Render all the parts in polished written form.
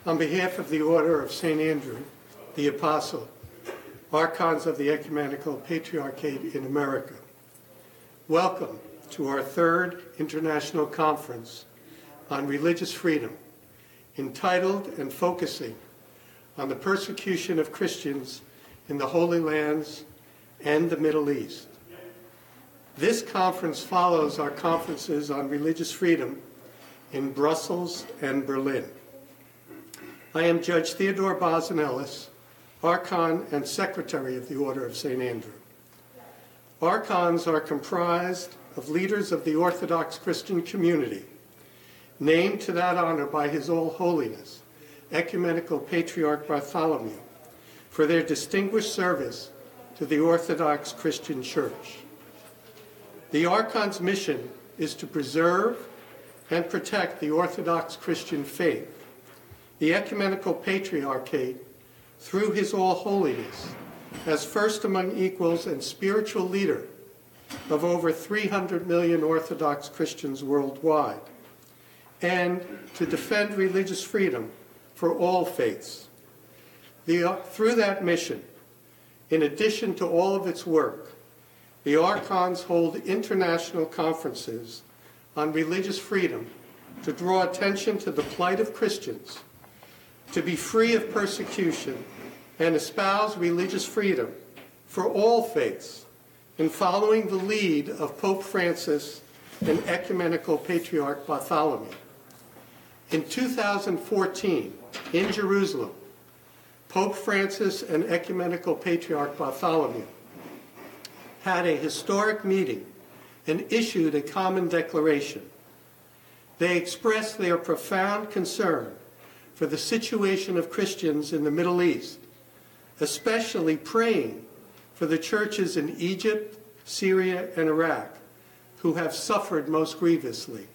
On behalf of the Order of St. Andrew, the Apostle, Archons of the Ecumenical Patriarchate in America, welcome to our third International Conference on Religious Freedom, entitled and focusing on the persecution of Christians in the Holy Lands and the Middle East. This conference follows our conferences on religious freedom in Brussels and Berlin. I am Judge Theodore Bosanellis, Archon and Secretary of the Order of St. Andrew. Archons are comprised of leaders of the Orthodox Christian community, named to that honor by His All Holiness, Ecumenical Patriarch Bartholomew, for their distinguished service to the Orthodox Christian Church. The Archon's mission is to preserve and protect the Orthodox Christian faith, the Ecumenical Patriarchate, through His All Holiness, as first among equals and spiritual leader of over 300 million Orthodox Christians worldwide, and to defend religious freedom for all faiths. Through that mission, in addition to all of its work, the Archons hold international conferences on religious freedom to draw attention to the plight of Christians, to be free of persecution, and espouse religious freedom for all faiths in following the lead of Pope Francis and Ecumenical Patriarch Bartholomew. In 2014, in Jerusalem, Pope Francis and Ecumenical Patriarch Bartholomew had a historic meeting and issued a common declaration. They expressed their profound concern for the situation of Christians in the Middle East, especially praying for the churches in Egypt, Syria, and Iraq, who have suffered most grievously.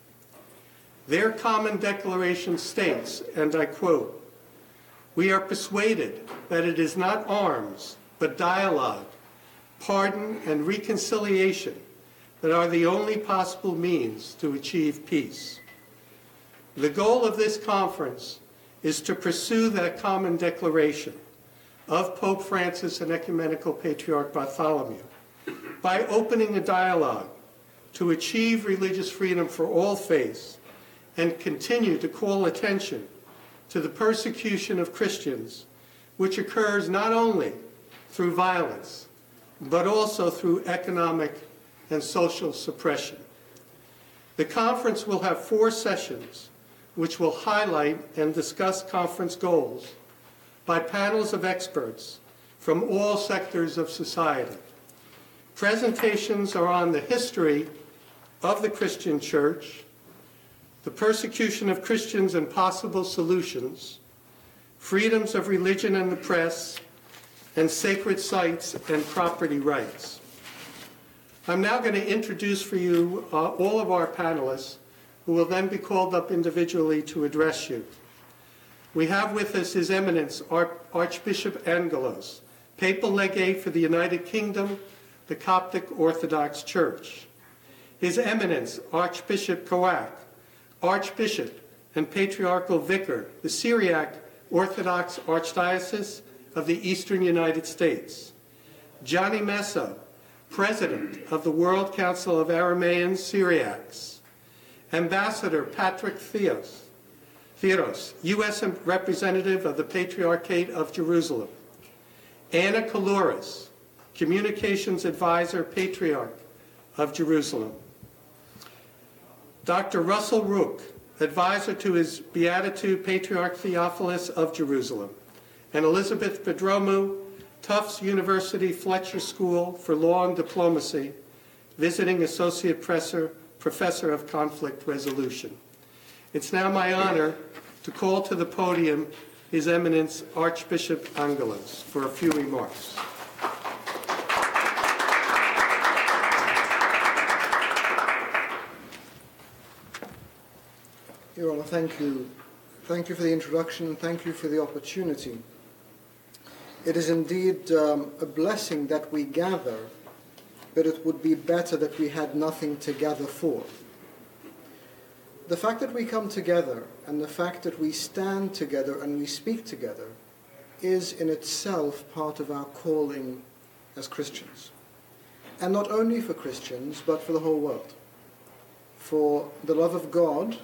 Their common declaration states, and I quote, "We are persuaded that it is not arms, but dialogue, pardon, and reconciliation that are the only possible means to achieve peace." The goal of this conference is to pursue that common declaration of Pope Francis and Ecumenical Patriarch Bartholomew by opening a dialogue to achieve religious freedom for all faiths and continue to call attention to the persecution of Christians, which occurs not only through violence, but also through economic and social suppression. The conference will have 4 sessions, which will highlight and discuss conference goals by panels of experts from all sectors of society. Presentations are on the history of the Christian Church, the persecution of Christians and possible solutions, freedoms of religion and the press, and sacred sites and property rights. I'm now going to introduce for you all of our panelists, who will then be called up individually to address you. We have with us His Eminence Archbishop Angelos, Papal Legate for the United Kingdom, the Coptic Orthodox Church. His Eminence Archbishop Kowak, Archbishop and Patriarchal Vicar, the Syriac Orthodox Archdiocese of the Eastern United States. Johnny Messo, President of the World Council of Aramaean Syriacs. Ambassador Patrick Theos, U.S. Representative of the Patriarchate of Jerusalem. Ӓννης Κουλούρη, Communications Advisor, Patriarch of Jerusalem. Dr. Russell Rook, Advisor to His Beatitude Patriarch Theophilus of Jerusalem. And Elizabeth Bedromou, Tufts University Fletcher School for Law and Diplomacy, Visiting Associate Professor of Conflict Resolution. It's now my honor to call to the podium His Eminence Archbishop Angelos for a few remarks. Your Honor, thank you. Thank you for the introduction and thank you for the opportunity. It is indeed a blessing that we gather, but it would be better that we had nothing to gather for. The fact that we come together and the fact that we stand together and we speak together is in itself part of our calling as Christians. And not only for Christians, but for the whole world. For the love of God,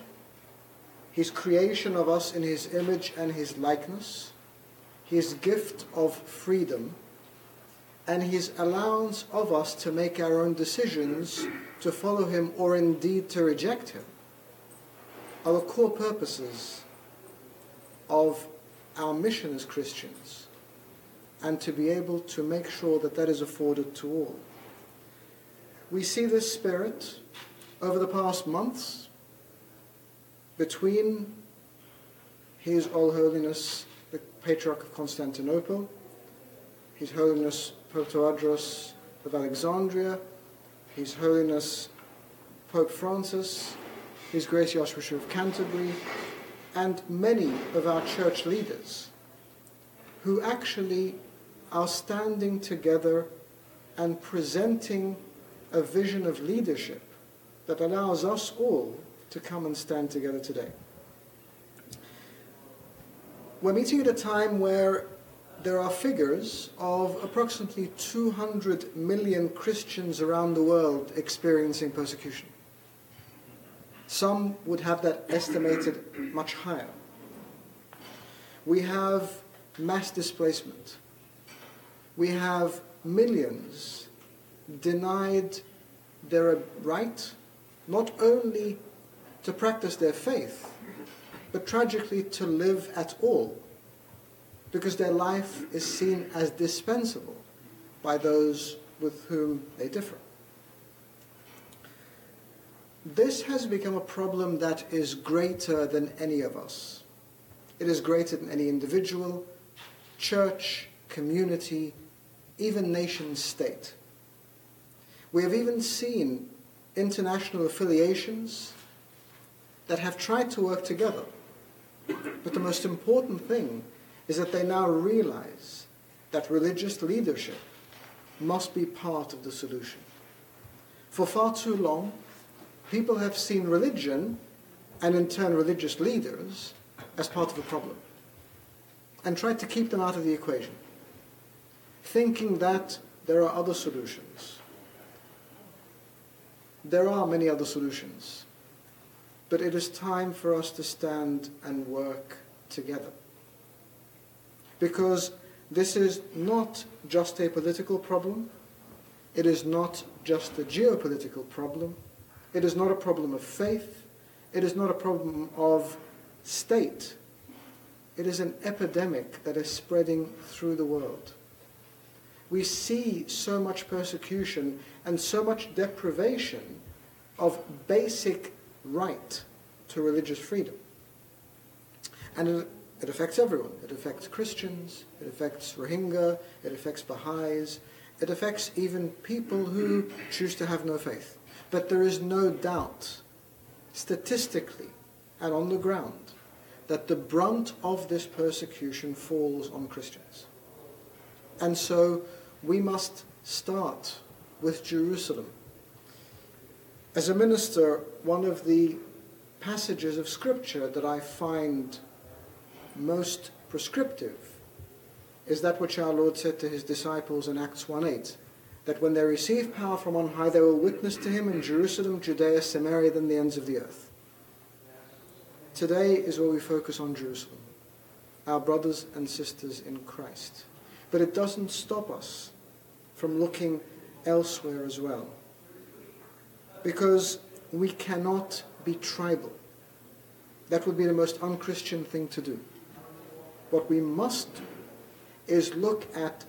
His creation of us in His image and His likeness, His gift of freedom, and His allowance of us to make our own decisions to follow Him or indeed to reject Him, are the core purposes of our mission as Christians, and to be able to make sure that that is afforded to all. We see this spirit over the past months between His All Holiness the Patriarch of Constantinople, His Holiness Pope Tewodros of Alexandria, His Holiness Pope Francis, His Grace the Archbishop of Canterbury, and many of our church leaders who actually are standing together and presenting a vision of leadership that allows us all to come and stand together today. We're meeting at a time where there are figures of approximately 200 million Christians around the world experiencing persecution. Some would have that estimated much higher. We have mass displacement. We have millions denied their right not only to practice their faith, but tragically to live at all, because their life is seen as dispensable by those with whom they differ. This has become a problem that is greater than any of us. It is greater than any individual, church, community, even nation state. We have even seen international affiliations that have tried to work together. But the most important thing is that they now realize that religious leadership must be part of the solution. For far too long, people have seen religion, and in turn religious leaders, as part of the problem, and tried to keep them out of the equation, thinking that there are other solutions. There are many other solutions, but it is time for us to stand and work together. Because this is not just a political problem, it is not just a geopolitical problem, it is not a problem of faith, it is not a problem of state. It is an epidemic that is spreading through the world. We see so much persecution and so much deprivation of basic right to religious freedom. And it affects everyone. It affects Christians, it affects Rohingya, it affects Baha'is, it affects even people who choose to have no faith. But there is no doubt, statistically and on the ground, that the brunt of this persecution falls on Christians. And so we must start with Jerusalem. As a minister, one of the passages of Scripture that I find most prescriptive is that which our Lord said to His disciples in Acts 1:8, that when they receive power from on high, they will witness to Him in Jerusalem, Judea, Samaria, and the ends of the earth. Today is where we focus on Jerusalem, our brothers and sisters in Christ. But it doesn't stop us from looking elsewhere as well, because we cannot be tribal. That would be the most unchristian thing to do. What we must do is look at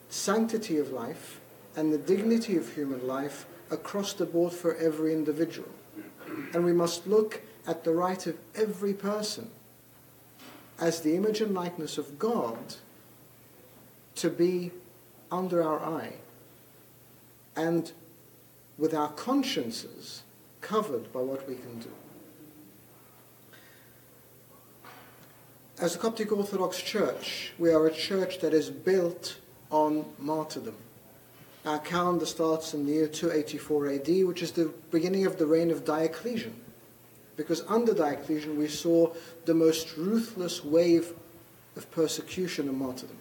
sanctity of life and the dignity of human life across the board for every individual. And we must look at the right of every person as the image and likeness of God to be under our eye and with our consciences covered by what we can do. As the Coptic Orthodox Church, we are a church that is built on martyrdom. Our calendar starts in the year 284 AD, which is the beginning of the reign of Diocletian. Because under Diocletian we saw the most ruthless wave of persecution and martyrdom.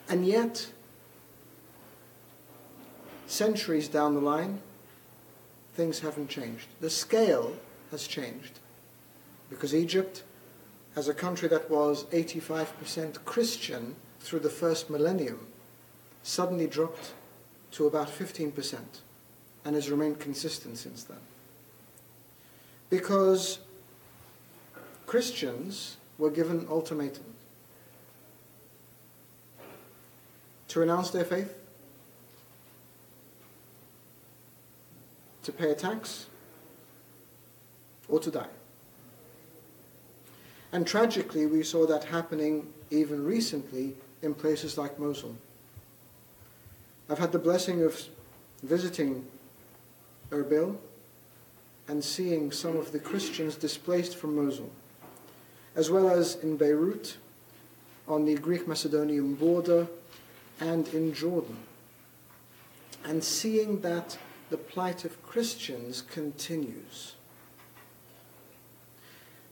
And yet, centuries down the line, things haven't changed. The scale has changed. Because Egypt, as a country that was 85% Christian through the first millennium, suddenly dropped to about 15% and has remained consistent since then. Because Christians were given ultimatums to renounce their faith, to pay a tax, or to die. And tragically, we saw that happening even recently in places like Mosul. I've had the blessing of visiting Erbil and seeing some of the Christians displaced from Mosul, as well as in Beirut, on the Greek-Macedonian border, and in Jordan, and seeing that the plight of Christians continues.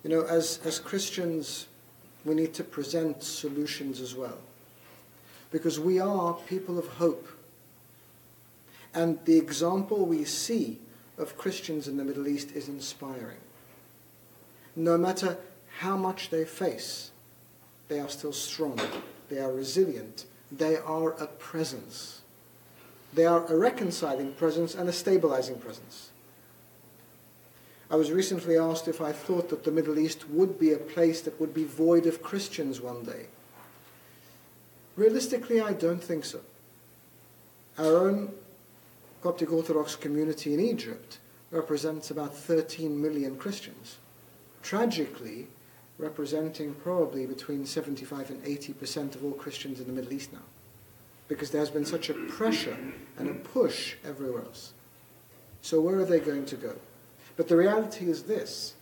You know, as Christians, we need to present solutions as well, because we are people of hope. And the example we see of Christians in the Middle East is inspiring. No matter how much they face, they are still strong, they are resilient, they are a presence. They are a reconciling presence and a stabilizing presence. I was recently asked if I thought that the Middle East would be a place that would be void of Christians one day. Realistically, I don't think so. Our own Coptic Orthodox community in Egypt represents about 13 million Christians, tragically representing probably between 75 and 80% of all Christians in the Middle East now, because there has been such a pressure and a push everywhere else. So where are they going to go? But the reality is this: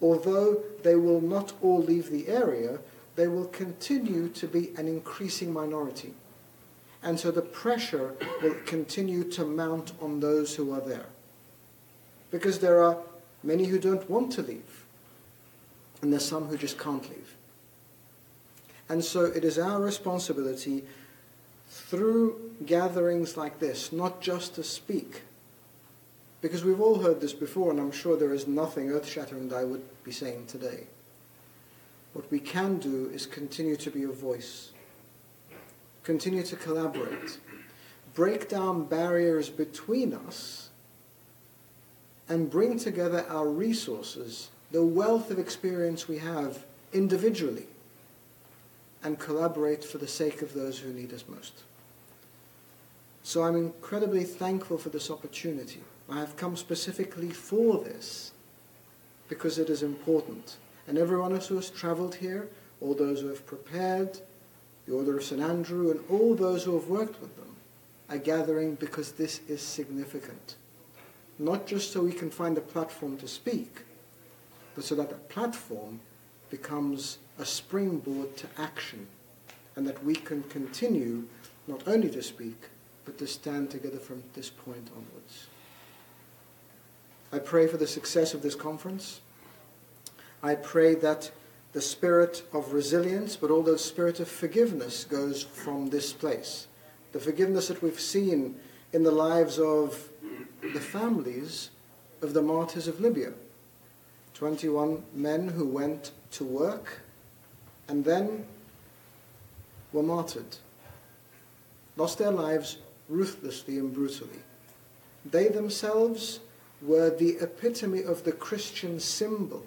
although they will not all leave the area, they will continue to be an increasing minority. And so the pressure will continue to mount on those who are there. Because there are many who don't want to leave, and there's some who just can't leave. And so it is our responsibility, through gatherings like this, not just to speak, because we've all heard this before, and I'm sure there is nothing earth-shattering that I would be saying today. What we can do is continue to be a voice, continue to collaborate, break down barriers between us, and bring together our resources, the wealth of experience we have individually, and collaborate for the sake of those who need us most. So I'm incredibly thankful for this opportunity. I have come specifically for this because it is important. And everyone else who has travelled here, all those who have prepared, the Order of St. Andrew, and all those who have worked with them, are gathering because this is significant. Not just so we can find a platform to speak, but so that that platform becomes a springboard to action, and that we can continue not only to speak, but to stand together from this point onwards. I pray for the success of this conference. I pray that the spirit of resilience, but also the spirit of forgiveness goes from this place. The forgiveness that we've seen in the lives of the families of the martyrs of Libya. 21 men who went to work and then were martyred, lost their lives ruthlessly and brutally. They themselves were the epitome of the Christian symbol,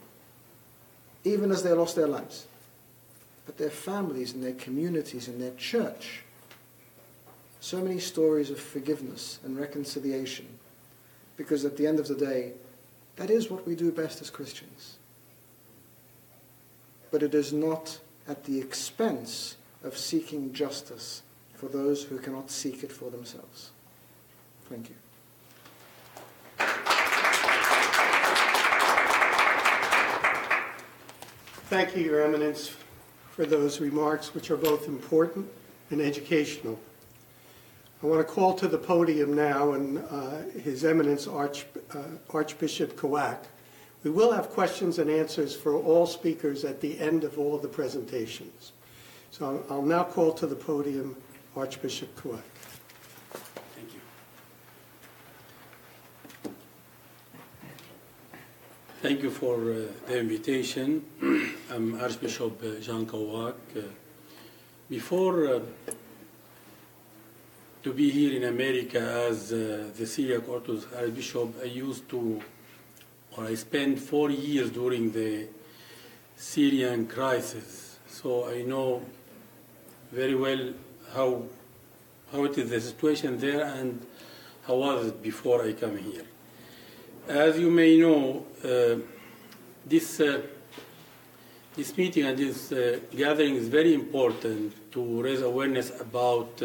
even as they lost their lives. But their families and their communities and their church, so many stories of forgiveness and reconciliation, because at the end of the day, that is what we do best as Christians. But it is not at the expense of seeking justice for those who cannot seek it for themselves. Thank you. Thank you, Your Eminence, for those remarks, which are both important and educational. I want to call to the podium now and His Eminence Archbishop Kowak. We will have questions and answers for all speakers at the end of all the presentations. So I'll now call to the podium Archbishop Kowak. Thank you. Thank you for the invitation. I'm Archbishop Jean Kowak. Before to be here in America as the Syriac Orthodox Archbishop, I spent 4 years during the Syrian crisis. So I know very well how it is the situation there and how was it before I come here. As you may know, this meeting and this gathering is very important to raise awareness about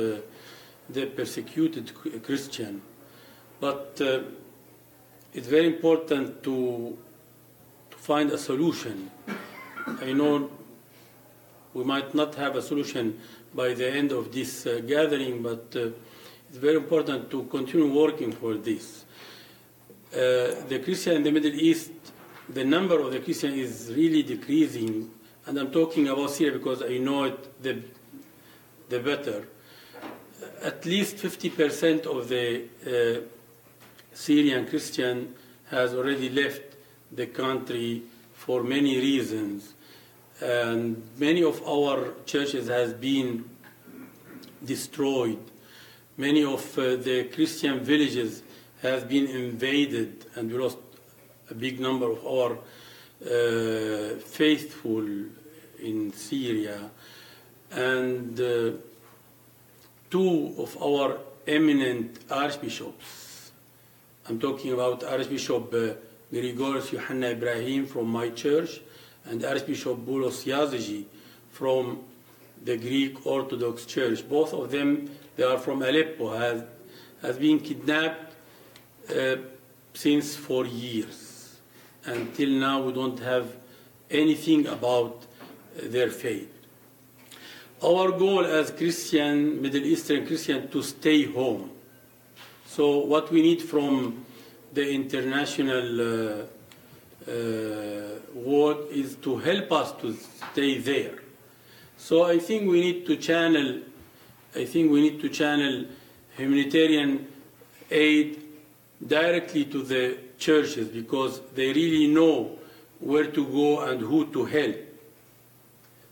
the persecuted Christian. But it's very important to find a solution. I know we might not have a solution by the end of this gathering, but it's very important to continue working for this. The Christian in the Middle East, the number of the Christian is really decreasing, and I'm talking about Syria because I know it the better. At least 50% of the Syrian Christian has already left the country for many reasons, and many of our churches has been destroyed. Many of the Christian villages has been invaded, and we lost a big number of our faithful in Syria. And two of our eminent archbishops, I'm talking about Archbishop Grigorios Yohanna Ibrahim from my church and Archbishop Boulos Yazigi from the Greek Orthodox Church. Both of them, they are from Aleppo, has been kidnapped since 4 years. Until now, we don't have anything about their fate. Our goal as Christian, Middle Eastern Christian, to stay home. So what we need from the international world is to help us to stay there. So I think we need to channel humanitarian aid directly to the churches because they really know where to go and who to help.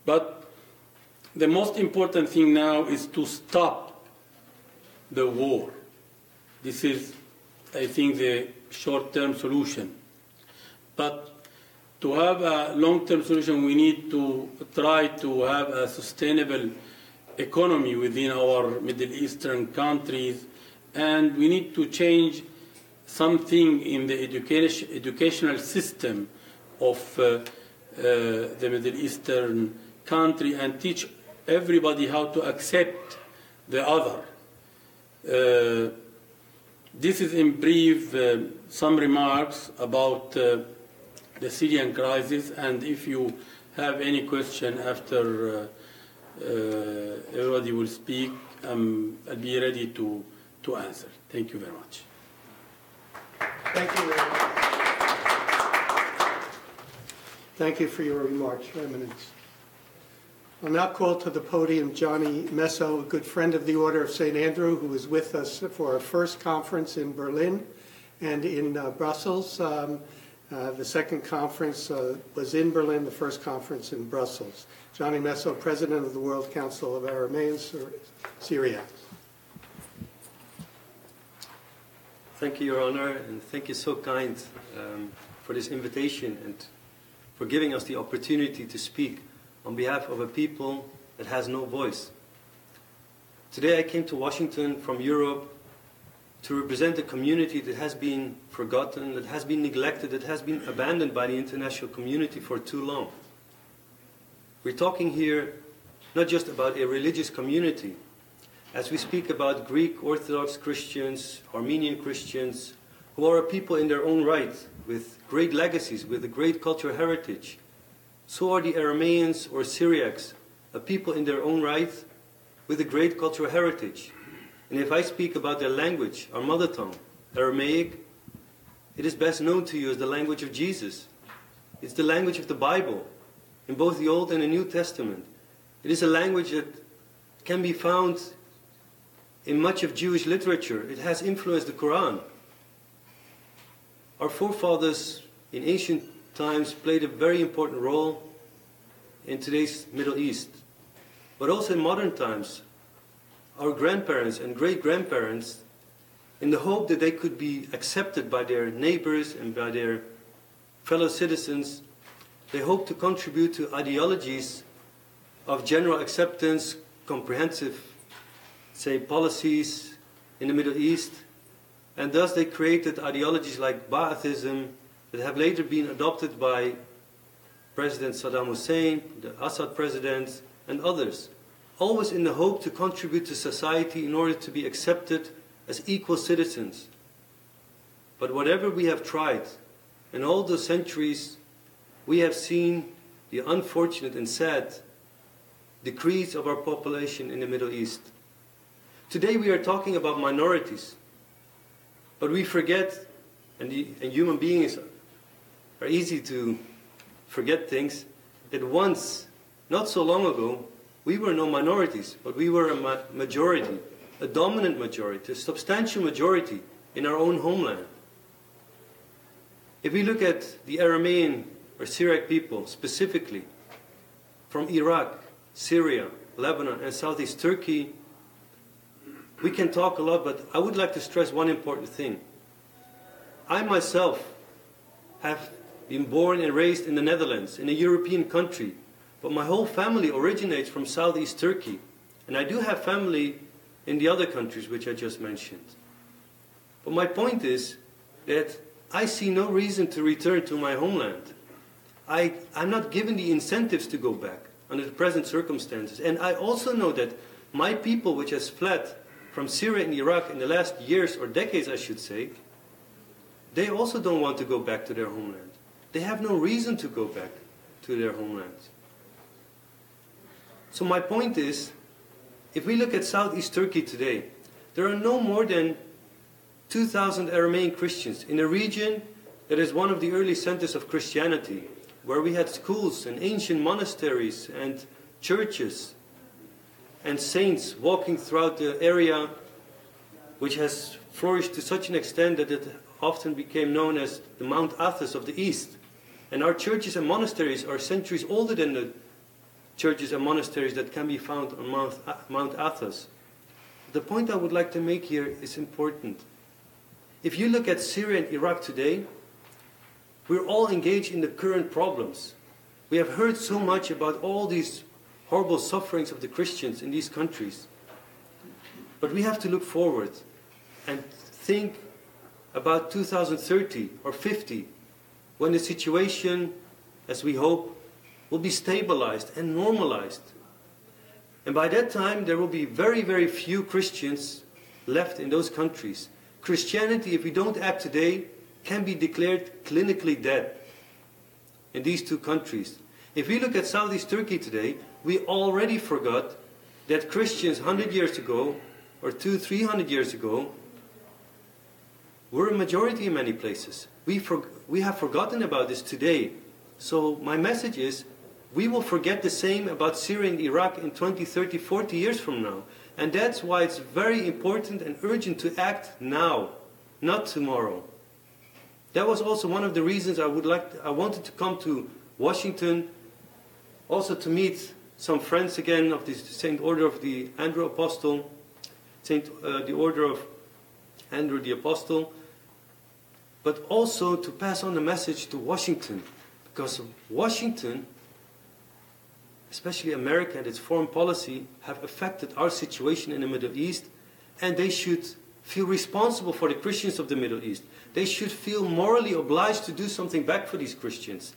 But the most important thing now is to stop the war. This is, I think, the short-term solution. But to have a long-term solution, we need to try to have a sustainable economy within our Middle Eastern countries, and we need to change something in the educational system of the Middle Eastern country and teach everybody how to accept the other. This is in brief some remarks about the Syrian crisis, and if you have any question after everybody will speak, I'll be ready to answer. Thank you very much. Thank you very much. Thank you for your remarks, Your Eminence. I'll now call to the podium Johnny Messo, a good friend of the Order of St. Andrew, who was with us for our first conference in Berlin and in Brussels. The second conference was in Berlin, the first conference in Brussels. Johnny Messo, President of the World Council of Aramean Syriacs. Thank you, Your Honor, and thank you so kind for this invitation and for giving us the opportunity to speak on behalf of a people that has no voice. Today I came to Washington from Europe to represent a community that has been forgotten, that has been neglected, that has been abandoned by the international community for too long. We're talking here not just about a religious community. As we speak about Greek Orthodox Christians, Armenian Christians, who are a people in their own right, with great legacies, with a great cultural heritage, so are the Arameans or Syriacs, a people in their own right, with a great cultural heritage. And if I speak about their language, our mother tongue, Aramaic, it is best known to you as the language of Jesus. It's the language of the Bible, in both the Old and the New Testament. It is a language that can be found in much of Jewish literature. It has influenced the Quran. Our forefathers in ancient times played a very important role in today's Middle East. But also in modern times, our grandparents and great-grandparents, in the hope that they could be accepted by their neighbors and by their fellow citizens, they hoped to contribute to ideologies of general acceptance, comprehensive, say, policies in the Middle East, and thus they created ideologies like Ba'athism that have later been adopted by President Saddam Hussein, the Assad presidents, and others, always in the hope to contribute to society in order to be accepted as equal citizens. But whatever we have tried, in all those centuries, we have seen the unfortunate and sad decrease of our population in the Middle East. Today we are talking about minorities, but we forget, and human beings are easy to forget things, that once, not so long ago, we were no minorities, but we were a majority, a dominant majority, a substantial majority in our own homeland. If we look at the Aramean or Syriac people specifically, from Iraq, Syria, Lebanon, and Southeast Turkey, we can talk a lot, but I would like to stress one important thing. I myself have been born and raised in the Netherlands, in a European country, but my whole family originates from Southeast Turkey, and I do have family in the other countries which I just mentioned. But my point is that I see no reason to return to my homeland. I'm not given the incentives to go back under the present circumstances. And I also know that my people, which has fled from Syria and Iraq in the last years, or decades I should say, they also don't want to go back to their homeland. They have no reason to go back to their homelands. So my point is, if we look at Southeast Turkey today, there are no more than 2,000 Aramean Christians in a region that is one of the early centers of Christianity, where we had schools and ancient monasteries and churches and saints walking throughout the area, which has flourished to such an extent that it often became known as the Mount Athos of the East. And our churches and monasteries are centuries older than the churches and monasteries that can be found on Mount Athos. The point I would like to make here is important. If you look at Syria and Iraq today, we're all engaged in the current problems. We have heard so much about all these horrible sufferings of the Christians in these countries. But we have to look forward and think about 2030 or 50, when the situation, as we hope, will be stabilized and normalized. And by that time, there will be very, very few Christians left in those countries. Christianity, if we don't act today, can be declared clinically dead in these two countries. If we look at Southeast Turkey today, we already forgot that Christians 100 years ago, or 200-300 years ago, were a majority in many places. We have forgotten about this today. So my message is, we will forget the same about Syria and Iraq in 20, 30, 40 years from now. And that's why it's very important and urgent to act now, not tomorrow. That was also one of the reasons I wanted to come to Washington, also to meet some friends again of the Saint Order of the Andrew Apostle, the Order of Andrew the Apostle, but also to pass on the message to Washington, because Washington, especially America and its foreign policy, have affected our situation in the Middle East, and they should feel responsible for the Christians of the Middle East. They should feel morally obliged to do something back for these Christians.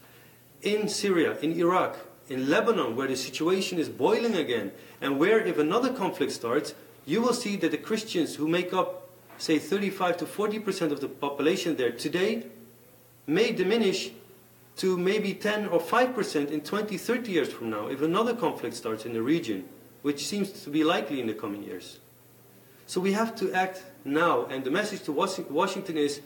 In Syria, in Iraq, in Lebanon, where the situation is boiling again, and where if another conflict starts, you will see that the Christians who make up, say, 35 to 40% of the population there today may diminish to maybe 10 or 5% in 20, 30 years from now, if another conflict starts in the region, which seems to be likely in the coming years. So we have to act now. And the message to Washington is,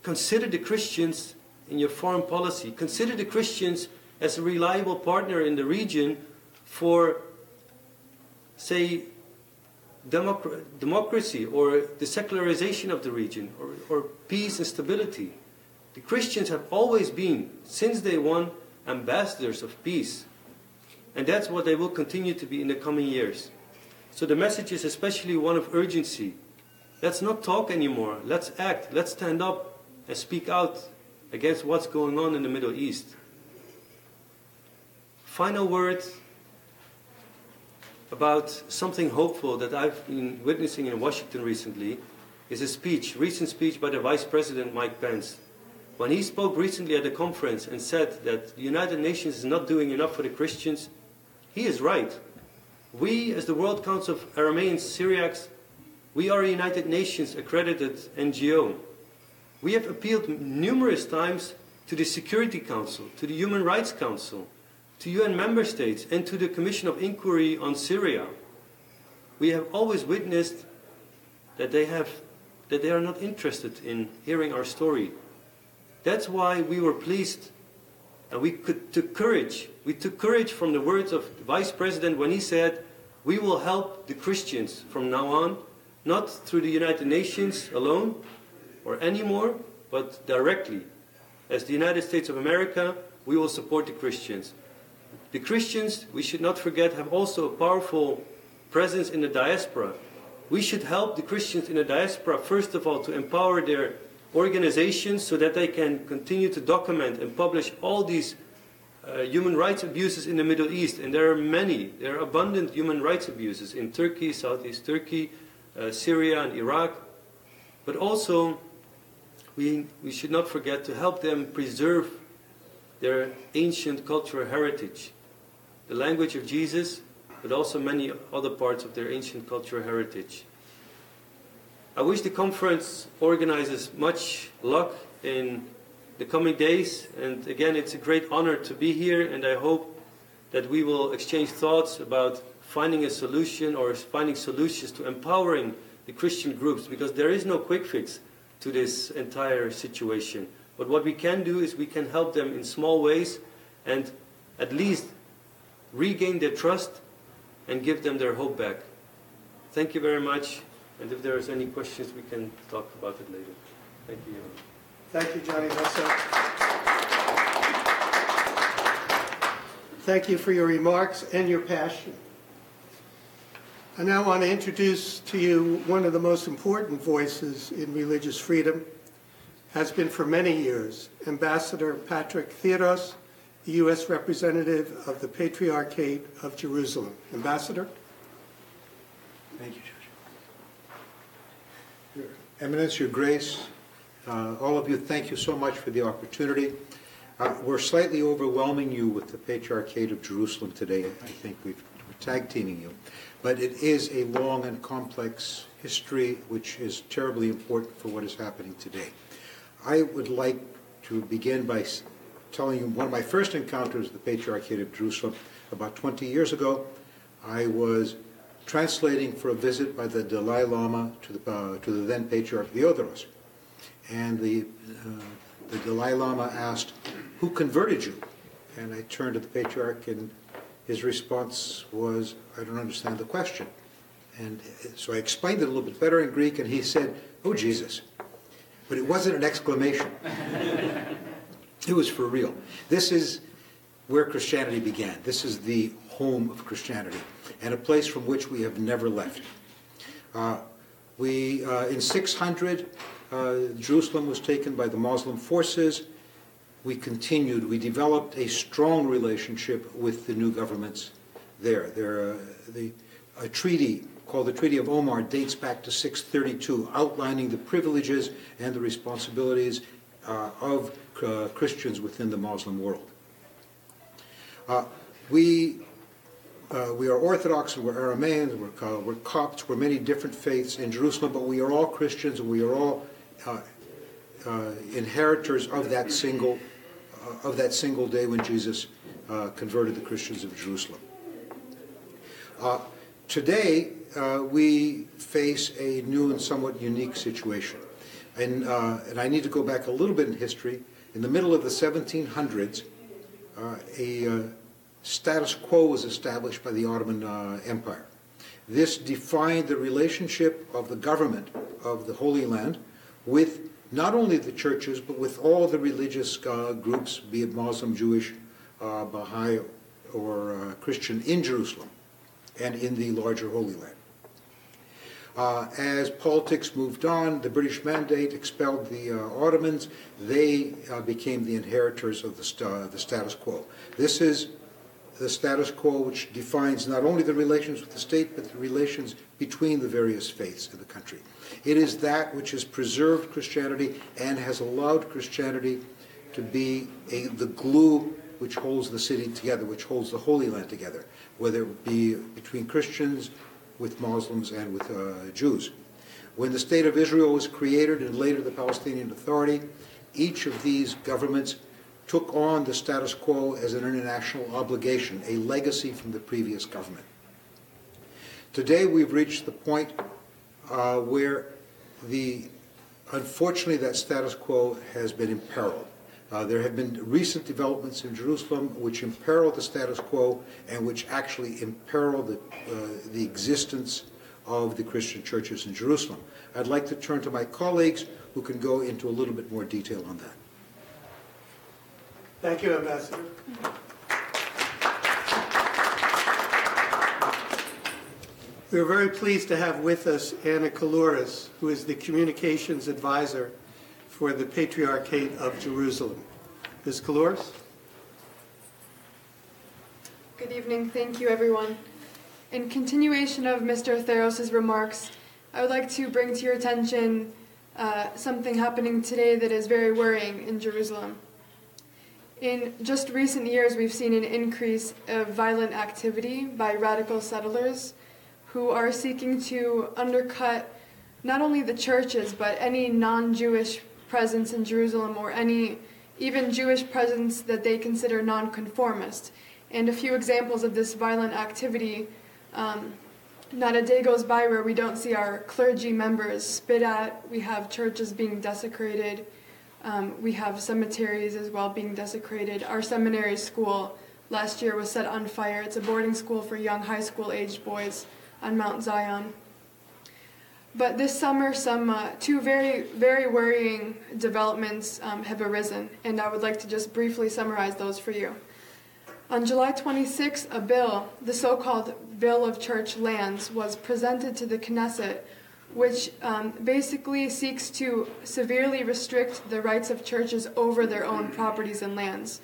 consider the Christians in your foreign policy. Consider the Christians as a reliable partner in the region for, say, democracy or the secularization of the region, or peace and stability. The Christians have always been, since day one, ambassadors of peace. And that's what they will continue to be in the coming years. So the message is especially one of urgency. Let's not talk anymore. Let's act. Let's stand up and speak out against what's going on in the Middle East. Final word about something hopeful that I've been witnessing in Washington recently is a recent speech by the Vice President Mike Pence. When he spoke recently at a conference and said that the United Nations is not doing enough for the Christians, he is right. We, as the World Council of Arameans Syriacs, we are a United Nations accredited NGO. We have appealed numerous times to the Security Council, to the Human Rights Council, to UN member states, and to the Commission of Inquiry on Syria. We have always witnessed that they are not interested in hearing our story. That's why we were pleased, and we took courage. We took courage from the words of the Vice President when he said, we will help the Christians from now on, not through the United Nations alone or anymore, but directly. As the United States of America, we will support the Christians. The Christians, we should not forget, have also a powerful presence in the diaspora. We should help the Christians in the diaspora, first of all, to empower their organizations so that they can continue to document and publish all these human rights abuses in the Middle East. And there are many, there are abundant human rights abuses in Turkey, Southeast Turkey, Syria and Iraq. But also, we should not forget to help them preserve their ancient cultural heritage. The language of Jesus, but also many other parts of their ancient cultural heritage. I wish the conference organizers much luck in the coming days, and again it's a great honor to be here, and I hope that we will exchange thoughts about finding a solution or finding solutions to empowering the Christian groups, because there is no quick fix to this entire situation. But what we can do is we can help them in small ways and at least regain their trust and give them their hope back. Thank you very much. And if there is any questions, we can talk about it later. Thank you. Thank you, Johnny Messa. Thank you for your remarks and your passion. I now want to introduce to you one of the most important voices in religious freedom, has been for many years, Ambassador Patrick Theodos, the U.S. representative of the Patriarchate of Jerusalem. Ambassador? Thank you, Judge. Your Eminence, Your Grace, all of you, thank you so much for the opportunity. We're slightly overwhelming you with the Patriarchate of Jerusalem today. I think we're tag-teaming you. But it is a long and complex history which is terribly important for what is happening today. I would like to begin by telling you one of my first encounters with the Patriarchate of Jerusalem about 20 years ago. I was translating for a visit by the Dalai Lama to the then Patriarch Theodoros. And the Dalai Lama asked, "Who converted you?" And I turned to the Patriarch, and his response was, "I don't understand the question." And so I explained it a little bit better in Greek, and he said, "Oh, Jesus." But it wasn't an exclamation. It was for real. This is where Christianity began. This is the home of Christianity, and a place from which we have never left. In 600, Jerusalem was taken by the Muslim forces. We continued. We developed a strong relationship with the new governments there. A treaty called the Treaty of Omar dates back to 632, outlining the privileges and the responsibilities of Christians within the Muslim world. We are Orthodox and we're Arameans, we're Copts, we're many different faiths in Jerusalem, but we are all Christians, and we are all inheritors of that single day when Jesus converted the Christians of Jerusalem. Today, we face a new and somewhat unique situation. And I need to go back a little bit in history. In the middle of the 1700s, a status quo was established by the Ottoman Empire. This defined the relationship of the government of the Holy Land with not only the churches, but with all the religious groups, be it Muslim, Jewish, Baha'i, or Christian in Jerusalem and in the larger Holy Land. As politics moved on, the British Mandate expelled the Ottomans. They became the inheritors of the status quo. This is the status quo which defines not only the relations with the state, but the relations between the various faiths in the country. It is that which has preserved Christianity and has allowed Christianity to be the glue which holds the city together, which holds the Holy Land together, whether it be between Christians, with Muslims, and with Jews. When the State of Israel was created and later the Palestinian Authority, each of these governments took on the status quo as an international obligation, a legacy from the previous government. Today we've reached the point where unfortunately that status quo has been imperiled. There have been recent developments in Jerusalem which imperil the status quo and which actually imperil the existence of the Christian churches in Jerusalem. I'd like to turn to my colleagues who can go into a little bit more detail on that. Thank you, Ambassador. We are very pleased to have with us Ӓννη Κουλούρη, who is the Communications Advisor for the Patriarchate of Jerusalem. Ms. Koulouris? Good evening. Thank you, everyone. In continuation of Mr. Theros' remarks, I would like to bring to your attention something happening today that is very worrying in Jerusalem. In just recent years, we've seen an increase of violent activity by radical settlers who are seeking to undercut not only the churches, but any non-Jewish presence in Jerusalem or any even Jewish presence that they consider nonconformist. And a few examples of this violent activity, not a day goes by where we don't see our clergy members spit at. We have churches being desecrated. We have cemeteries as well being desecrated. Our seminary school last year was set on fire. It's a boarding school for young high school-aged boys on Mount Zion. But this summer, two very, very worrying developments have arisen, and I would like to just briefly summarize those for you. On July 26, a bill, the so-called Bill of Church Lands, was presented to the Knesset, which basically seeks to severely restrict the rights of churches over their own properties and lands.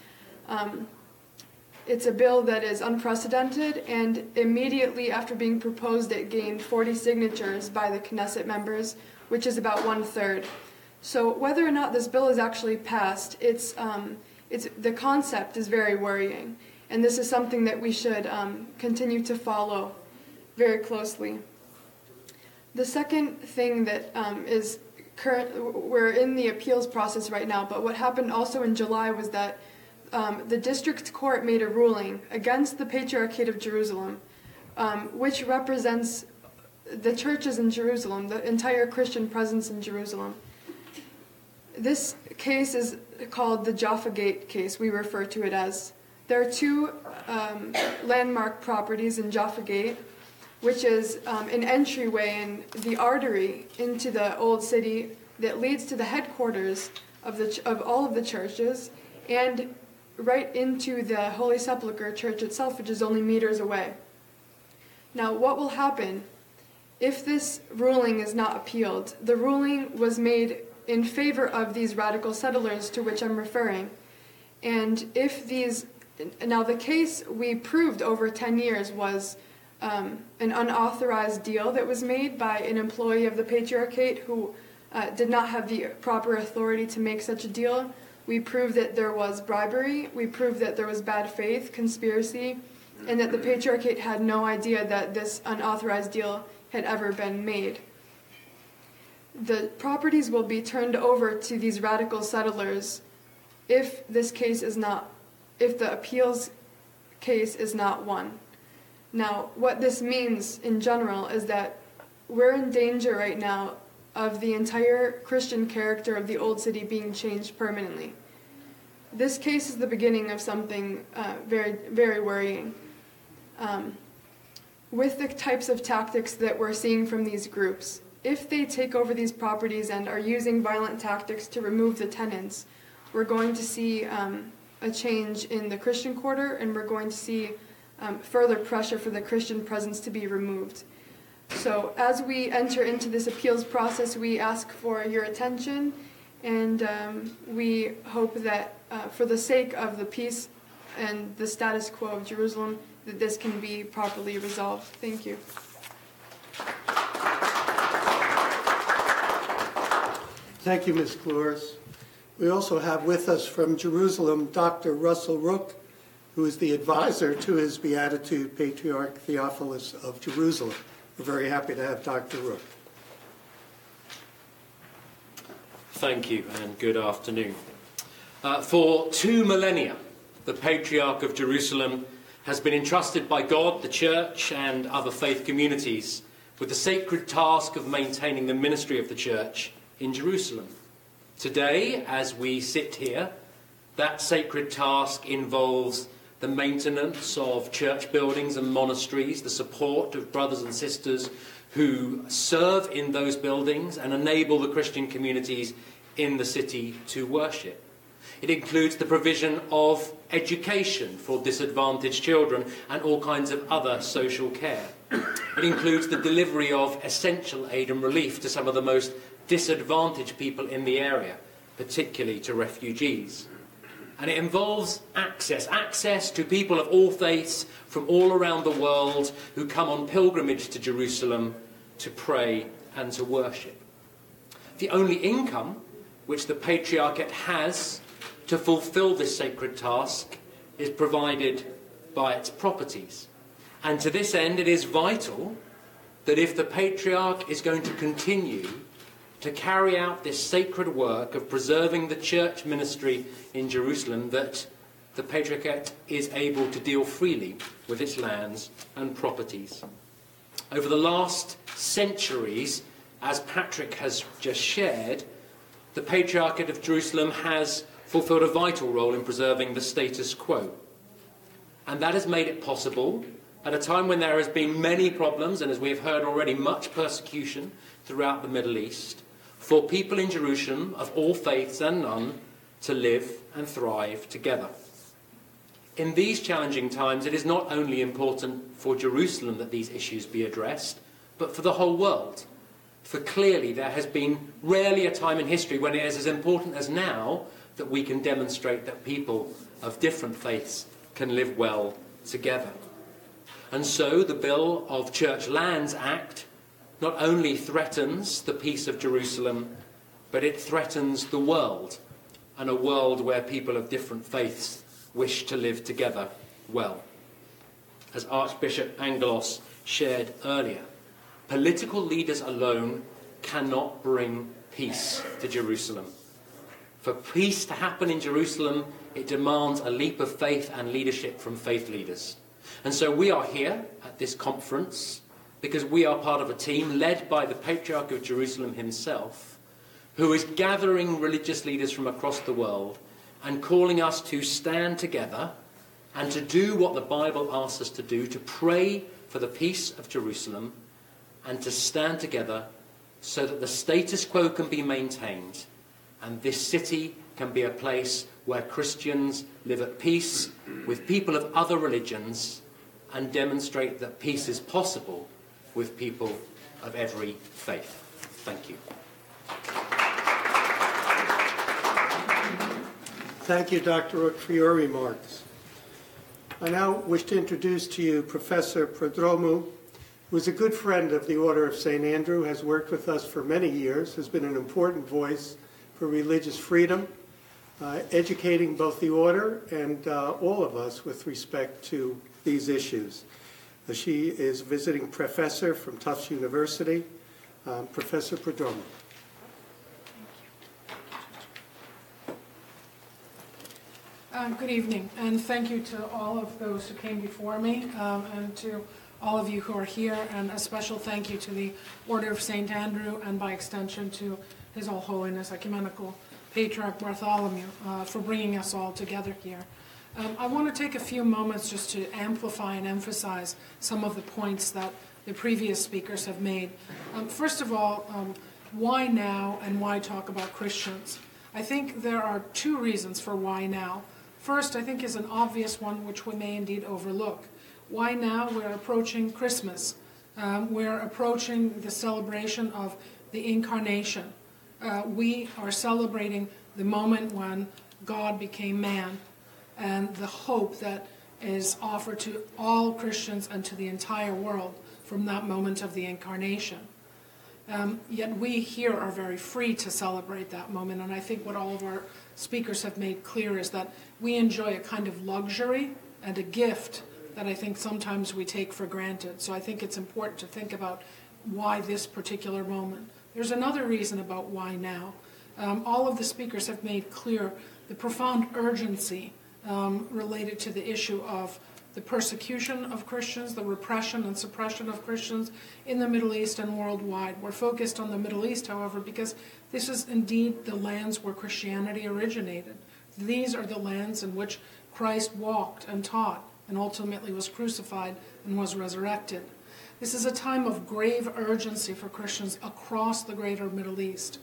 It's a bill that is unprecedented, and immediately after being proposed, it gained 40 signatures by the Knesset members, which is about 1/3. So whether or not this bill is actually passed, the concept is very worrying, and this is something that we should continue to follow very closely. The second thing that is we're in the appeals process right now, but what happened also in July was that the district court made a ruling against the Patriarchate of Jerusalem, which represents the churches in Jerusalem, the entire Christian presence in Jerusalem. This case is called the Jaffa Gate case, we refer to it as. There are two landmark properties in Jaffa Gate, which is an entryway and the artery into the old city that leads to the headquarters of all of the churches, and right into the Holy Sepulchre Church itself, which is only meters away. Now, what will happen if this ruling is not appealed? The ruling was made in favor of these radical settlers to which I'm referring. And now the case we proved over 10 years was an unauthorized deal that was made by an employee of the Patriarchate who did not have the proper authority to make such a deal. We proved that there was bribery, we proved that there was bad faith, conspiracy, and that the Patriarchate had no idea that this unauthorized deal had ever been made. The properties will be turned over to these radical settlers if the appeals case is not won. Now, what this means in general is that we're in danger right now of the entire Christian character of the Old City being changed permanently. This case is the beginning of something very, very worrying. With the types of tactics that we're seeing from these groups, if they take over these properties and are using violent tactics to remove the tenants, we're going to see a change in the Christian quarter, and we're going to see further pressure for the Christian presence to be removed. So as we enter into this appeals process, we ask for your attention, and we hope that for the sake of the peace and the status quo of Jerusalem, that this can be properly resolved. Thank you. Thank you, Ms. Klouris. We also have with us from Jerusalem Dr. Russell Rook, who is the advisor to His Beatitude Patriarch Theophilus of Jerusalem. We're very happy to have Dr. Rook. Thank you, and good afternoon. For 2 millennia, the Patriarch of Jerusalem has been entrusted by God, the Church, and other faith communities with the sacred task of maintaining the ministry of the Church in Jerusalem. Today, as we sit here, that sacred task involves the maintenance of church buildings and monasteries, the support of brothers and sisters who serve in those buildings and enable the Christian communities in the city to worship. It includes the provision of education for disadvantaged children and all kinds of other social care. It includes the delivery of essential aid and relief to some of the most disadvantaged people in the area, particularly to refugees. And it involves access to people of all faiths from all around the world who come on pilgrimage to Jerusalem to pray and to worship. The only income which the Patriarchate has to fulfill this sacred task is provided by its properties. And to this end, it is vital that if the Patriarch is going to continue to carry out this sacred work of preserving the church ministry in Jerusalem, that the Patriarchate is able to deal freely with its lands and properties. Over the last centuries, as Patrick has just shared, the Patriarchate of Jerusalem has fulfilled a vital role in preserving the status quo. And that has made it possible, at a time when there has been many problems, and as we have heard already, much persecution throughout the Middle East, for people in Jerusalem of all faiths and none to live and thrive together. In these challenging times, it is not only important for Jerusalem that these issues be addressed, but for the whole world. For clearly there has been rarely a time in history when it is as important as now that we can demonstrate that people of different faiths can live well together. And so the Bill of Church Lands Act not only threatens the peace of Jerusalem, but it threatens the world, and a world where people of different faiths wish to live together well. As Archbishop Angelos shared earlier, political leaders alone cannot bring peace to Jerusalem. For peace to happen in Jerusalem, it demands a leap of faith and leadership from faith leaders. And so we are here at this conference because we are part of a team led by the Patriarch of Jerusalem himself, who is gathering religious leaders from across the world and calling us to stand together and to do what the Bible asks us to do, to pray for the peace of Jerusalem and to stand together so that the status quo can be maintained and this city can be a place where Christians live at peace with people of other religions and demonstrate that peace is possible with people of every faith. Thank you. Thank you, Dr. Rook, for your remarks. I now wish to introduce to you Professor Prodromou, who is a good friend of the Order of St. Andrew, has worked with us for many years, has been an important voice for religious freedom, educating both the Order and all of us with respect to these issues. She is visiting professor from Tufts University, Professor Prodromou. Good evening, and thank you to all of those who came before me, and to all of you who are here, and a special thank you to the Order of St. Andrew, and by extension to His All Holiness Ecumenical Patriarch Bartholomew, for bringing us all together here. I want to take a few moments just to amplify and emphasize some of the points that the previous speakers have made. First of all, why now and why talk about Christians? I think there are two reasons for why now. First, I think, is an obvious one which we may indeed overlook. Why now? We're approaching Christmas. We're approaching the celebration of the Incarnation. We are celebrating the moment when God became man, and the hope that is offered to all Christians and to the entire world from that moment of the Incarnation. Yet we here are very free to celebrate that moment, and I think what all of our speakers have made clear is that we enjoy a kind of luxury and a gift that I think sometimes we take for granted. So I think it's important to think about why this particular moment. There's another reason about why now. All of the speakers have made clear the profound urgency related to the issue of the persecution of Christians, the repression and suppression of Christians in the Middle East and worldwide. We're focused on the Middle East, however, because this is indeed the lands where Christianity originated. These are the lands in which Christ walked and taught and ultimately was crucified and was resurrected. This is a time of grave urgency for Christians across the greater Middle East.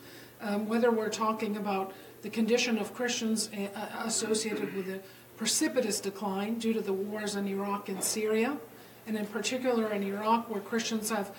Whether we're talking about the condition of Christians associated with the precipitous decline due to the wars in Iraq and Syria, and in particular in Iraq, where Christians have,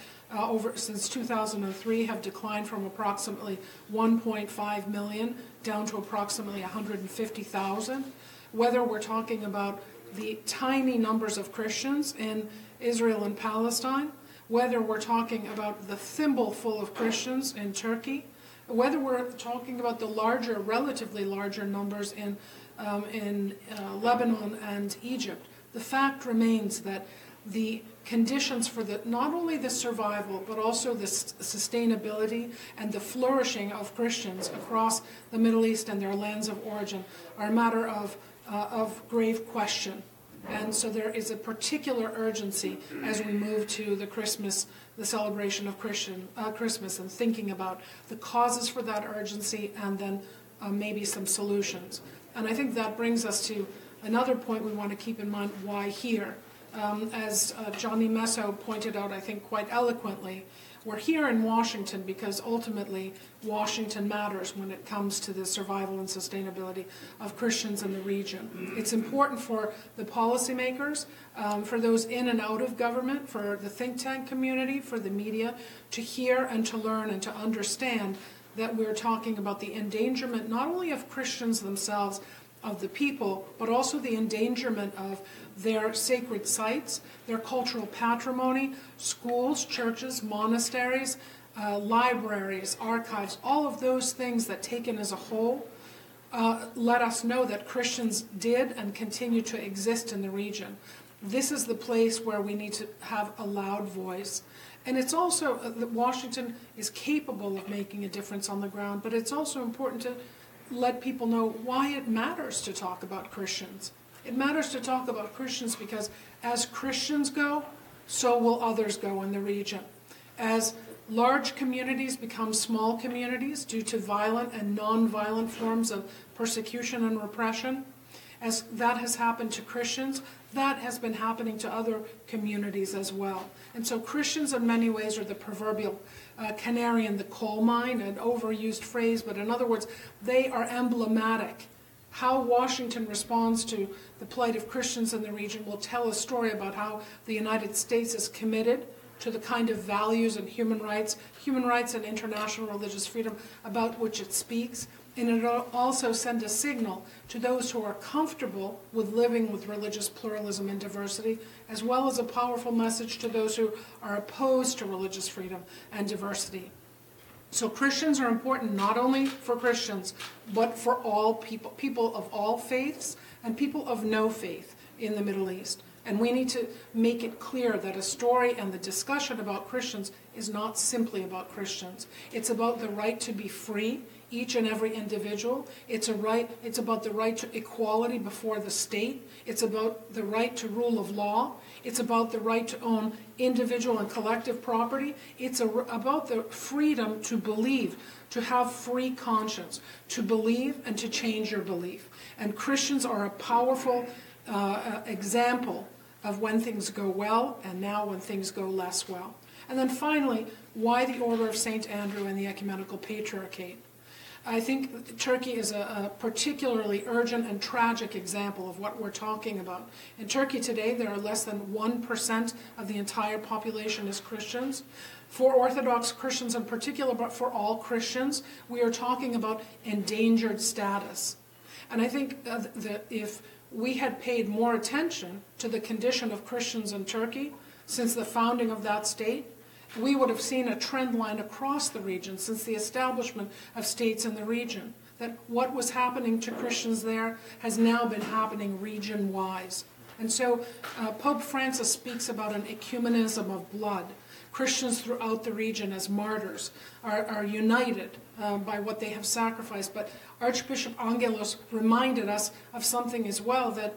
since 2003, have declined from approximately 1.5 million down to approximately 150,000. Whether we're talking about the tiny numbers of Christians in Israel and Palestine, whether we're talking about the thimbleful of Christians in Turkey, whether we're talking about the larger, relatively larger numbers in Lebanon and Egypt, the fact remains that the conditions for not only the survival, but also the sustainability and the flourishing of Christians across the Middle East and their lands of origin are a matter of grave question. And so there is a particular urgency as we move to the celebration of Christmas, and thinking about the causes for that urgency and then maybe some solutions. And I think that brings us to another point we want to keep in mind: why here? As Johnny Messo pointed out, I think quite eloquently, we're here in Washington because ultimately Washington matters when it comes to the survival and sustainability of Christians in the region. It's important for the policymakers, for those in and out of government, for the think tank community, for the media, to hear and to learn and to understand that we're talking about the endangerment not only of Christians themselves, of the people, but also the endangerment of their sacred sites, their cultural patrimony, schools, churches, monasteries, libraries, archives, all of those things that, taken as a whole, let us know that Christians did and continue to exist in the region. This is the place where we need to have a loud voice. And it's also that Washington is capable of making a difference on the ground, but it's also important to let people know why it matters to talk about Christians. It matters to talk about Christians because as Christians go, so will others go in the region. As large communities become small communities due to violent and non-violent forms of persecution and repression, as that has happened to Christians, that has been happening to other communities as well. And so Christians in many ways are the proverbial canary in the coal mine, an overused phrase, but in other words, they are emblematic. How Washington responds to the plight of Christians in the region will tell a story about how the United States is committed to the kind of values and human rights and international religious freedom about which it speaks. And it will also send a signal to those who are comfortable with living with religious pluralism and diversity, as well as a powerful message to those who are opposed to religious freedom and diversity. So Christians are important not only for Christians, but for all people, people of all faiths and people of no faith in the Middle East. And we need to make it clear that a story and the discussion about Christians is not simply about Christians. It's about the right to be free each and every individual. It's about the right to equality before the state. It's about the right to rule of law. It's about the right to own individual and collective property. It's about the freedom to believe, to have free conscience, to believe and to change your belief. And Christians are a powerful example of when things go well and now when things go less well. And then finally, why the Order of St. Andrew and the Ecumenical Patriarchate? I think Turkey is a particularly urgent and tragic example of what we're talking about. In Turkey today, there are less than 1% of the entire population as Christians. For Orthodox Christians in particular, but for all Christians, we are talking about endangered status. And I think that if we had paid more attention to the condition of Christians in Turkey since the founding of that state, we would have seen a trend line across the region since the establishment of states in the region, that what was happening to Christians there has now been happening region-wise. And so Pope Francis speaks about an ecumenism of blood. Christians throughout the region as martyrs are united by what they have sacrificed. But Archbishop Angelos reminded us of something as well that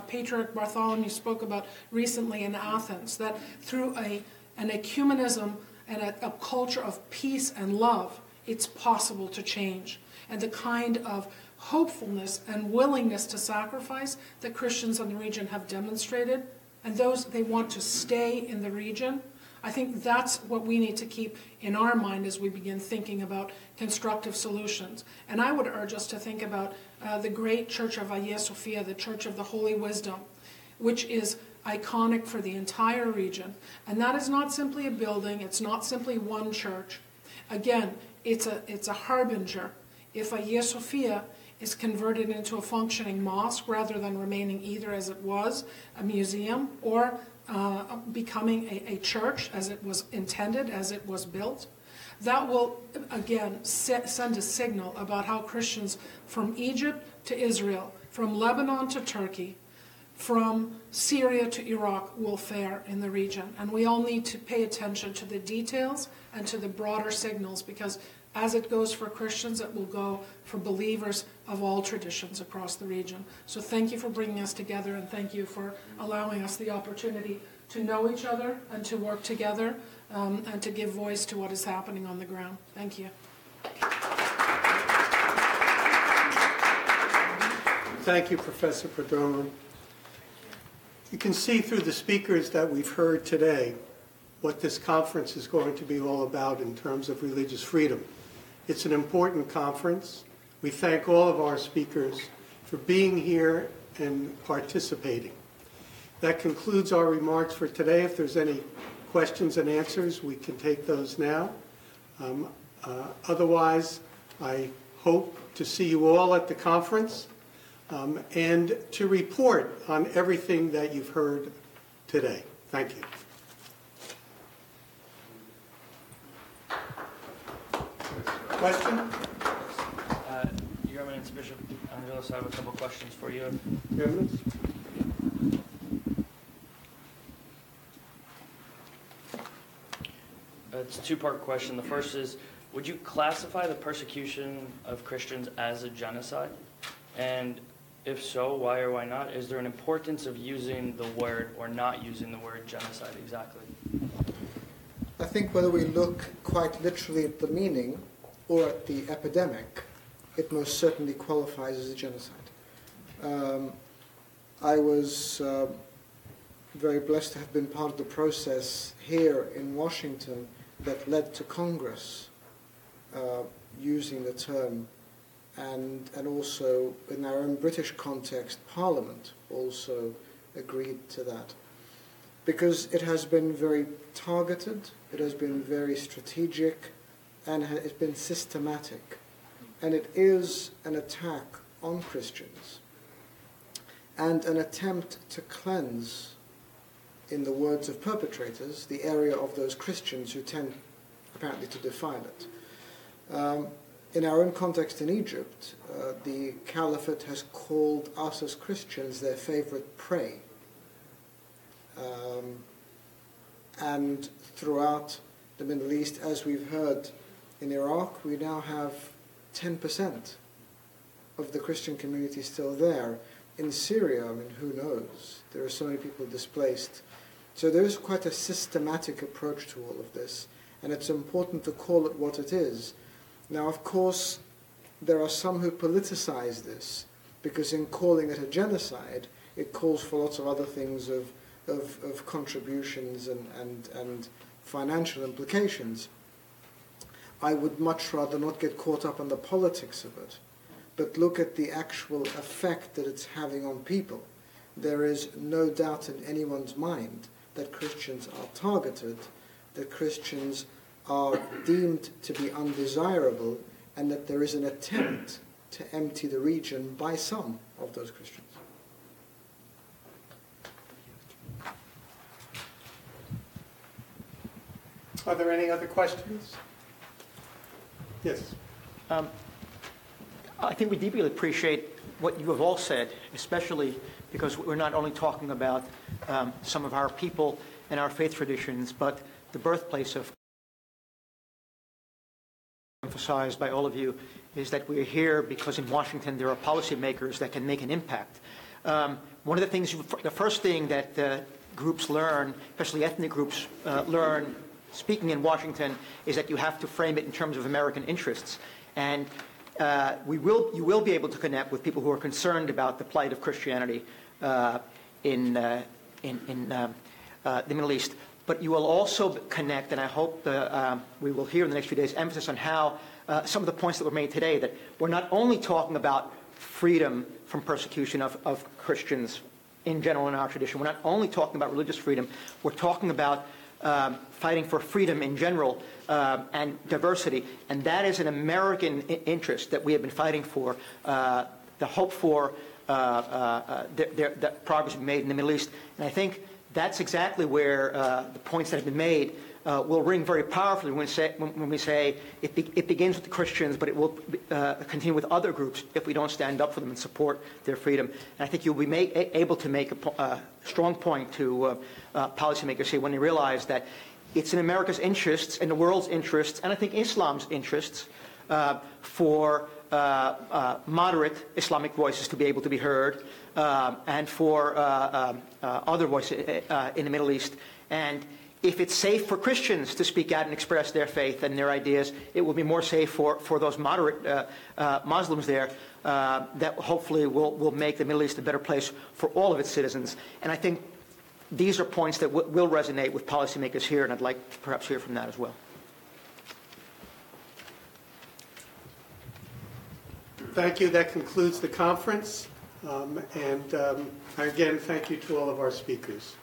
Patriarch Bartholomew spoke about recently in Athens, that through an ecumenism and a culture of peace and love, it's possible to change. And the kind of hopefulness and willingness to sacrifice that Christians in the region have demonstrated, and those they want to stay in the region, I think that's what we need to keep in our mind as we begin thinking about constructive solutions. And I would urge us to think about the great Church of Hagia Sophia, the Church of the Holy Wisdom, which is iconic for the entire region. And that is not simply a building, it's not simply one church. Again, it's a harbinger. If Hagia Sophia is converted into a functioning mosque rather than remaining either as it was, a museum, or becoming a church as it was intended, as it was built, that will, again, send a signal about how Christians from Egypt to Israel, from Lebanon to Turkey, from Syria to Iraq will fare in the region. And we all need to pay attention to the details and to the broader signals, because as it goes for Christians, it will go for believers of all traditions across the region. So thank you for bringing us together, and thank you for allowing us the opportunity to know each other and to work together and to give voice to what is happening on the ground. Thank you. Thank you, Professor Perdomo. You can see through the speakers that we've heard today what this conference is going to be all about in terms of religious freedom. It's an important conference. We thank all of our speakers for being here and participating. That concludes our remarks for today. If there's any questions and answers, we can take those now. Otherwise, I hope to see you all at the conference and to report on everything that you've heard today. Thank you. Question? Your Eminence, Bishop Angelos, I have a couple questions for you. Your Eminence? It's a two-part question. The first is, would you classify the persecution of Christians as a genocide? And if so, why or why not? Is there an importance of using the word or not using the word genocide exactly? I think whether we look quite literally at the meaning or at the epidemic, it most certainly qualifies as a genocide. I was very blessed to have been part of the process here in Washington that led to Congress using the term, and also in our own British context, Parliament also agreed to that. Because it has been very targeted, it has been very strategic, and it's been systematic. And it is an attack on Christians and an attempt to cleanse, in the words of perpetrators, the area of those Christians who tend apparently to defile it. In our own context in Egypt, the Caliphate has called us as Christians their favorite prey. And throughout the Middle East, as we've heard in Iraq, we now have 10% of the Christian community still there. In Syria, I mean, who knows? There are so many people displaced. So there is quite a systematic approach to all of this, and it's important to call it what it is. Now, of course, there are some who politicize this, because in calling it a genocide, it calls for lots of other things of contributions and financial implications. I would much rather not get caught up in the politics of it, but look at the actual effect that it's having on people. There is no doubt in anyone's mind that Christians are targeted, that Christians are deemed to be undesirable, and that there is an attempt to empty the region by some of those Christians. Are there any other questions? Yes. I think we deeply appreciate what you have all said, especially because we're not only talking about some of our people and our faith traditions, but the birthplace of emphasized by all of you is that we're here because in Washington there are policymakers that can make an impact. One of the things, the first thing that groups learn, especially ethnic groups learn, speaking in Washington, is that you have to frame it in terms of American interests. And you will be able to connect with people who are concerned about the plight of Christianity in the Middle East. But you will also connect, and I hope we will hear in the next few days, emphasis on how some of the points that were made today, that we're not only talking about freedom from persecution of Christians in general in our tradition. We're not only talking about religious freedom. We're talking about fighting for freedom in general and diversity. And that is an American interest that we have been fighting for, the hope for the progress we've made in the Middle East. And I think that's exactly where the points that have been made will ring very powerfully when we say it begins with the Christians, but it will continue with other groups if we don't stand up for them and support their freedom. And I think you'll be able to make a strong point to policymakers here when they realize that it's in America's interests and the world's interests, and I think Islam's interests, for moderate Islamic voices to be able to be heard, and for other voices in the Middle East. And if it's safe for Christians to speak out and express their faith and their ideas, it will be more safe for those moderate Muslims there that hopefully will make the Middle East a better place for all of its citizens. And I think these are points that will resonate with policymakers here, and I'd like to perhaps hear from that as well. Thank you. That concludes the conference. Again, thank you to all of our speakers.